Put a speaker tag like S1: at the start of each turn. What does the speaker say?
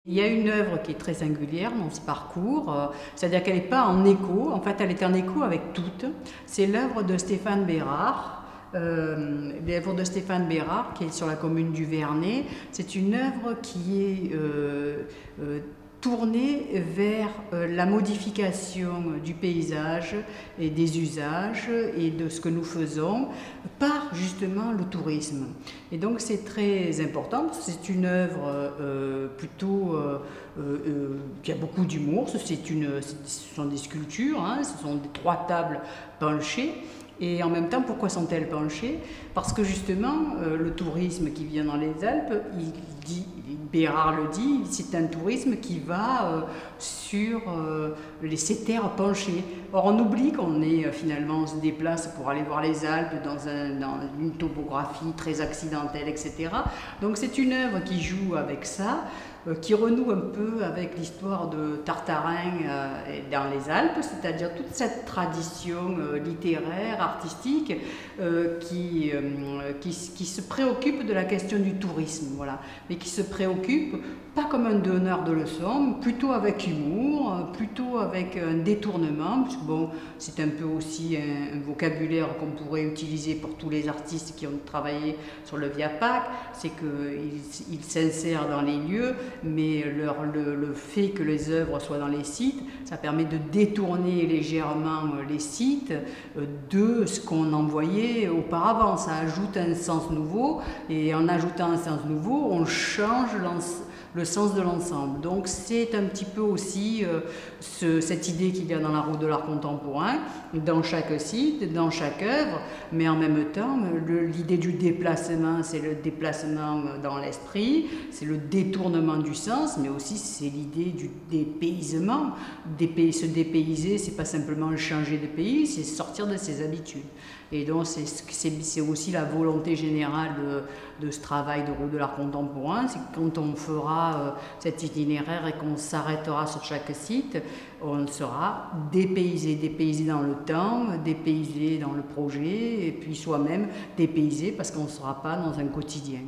S1: Il y a une œuvre qui est très singulière dans ce parcours, c'est-à-dire qu'elle n'est pas en écho, en fait elle est en écho avec toutes. C'est l'œuvre de Stéphane Bérard, l'œuvre de Stéphane Bérard qui est sur la commune du Vernay. C'est une œuvre qui est tournée vers la modification du paysage et des usages et de ce que nous faisons par justement le tourisme. Et donc c'est très important, c'est une œuvre plutôt qui a beaucoup d'humour, ce sont des sculptures, hein, ce sont trois tables penchées. Et en même temps, pourquoi sont-elles penchées? Parce que justement, le tourisme qui vient dans les Alpes, Bérard le dit, c'est un tourisme qui va sur ces terres penchées. Or, on oublie finalement, on se déplace pour aller voir les Alpes dans une topographie très accidentelle, etc. Donc c'est une œuvre qui joue avec ça, qui renoue un peu avec l'histoire de Tartarin dans les Alpes, c'est-à-dire toute cette tradition littéraire, artistique, qui se préoccupe de la question du tourisme, voilà, mais qui se préoccupe pas comme un donneur de leçons, plutôt avec humour, plutôt avec un détournement, puisque bon, c'est un peu aussi un vocabulaire qu'on pourrait utiliser pour tous les artistes qui ont travaillé sur le Viapac, c'est qu'ils s'insèrent dans les lieux, mais le fait que les œuvres soient dans les sites, ça permet de détourner légèrement les sites de ce qu'on en voyait auparavant. Ça ajoute un sens nouveau, et en ajoutant un sens nouveau, on change le sens de l'ensemble. Donc c'est un petit peu aussi cette idée qu'il y a dans la route de l'art contemporain, dans chaque site, dans chaque œuvre, mais en même temps, l'idée du déplacement, c'est le déplacement dans l'esprit, c'est le détournement du sens, mais aussi c'est l'idée du dépaysement. Se dépayser, c'est pas simplement changer de pays, c'est sortir de ses habitudes. Et donc c'est aussi la volonté générale de ce travail de route de l'art contemporain, c'est que quand on fera cet itinéraire et qu'on s'arrêtera sur chaque site, on sera dépaysé dans le temps, dépaysé dans le projet, et puis soi-même dépaysé parce qu'on ne sera pas dans un quotidien.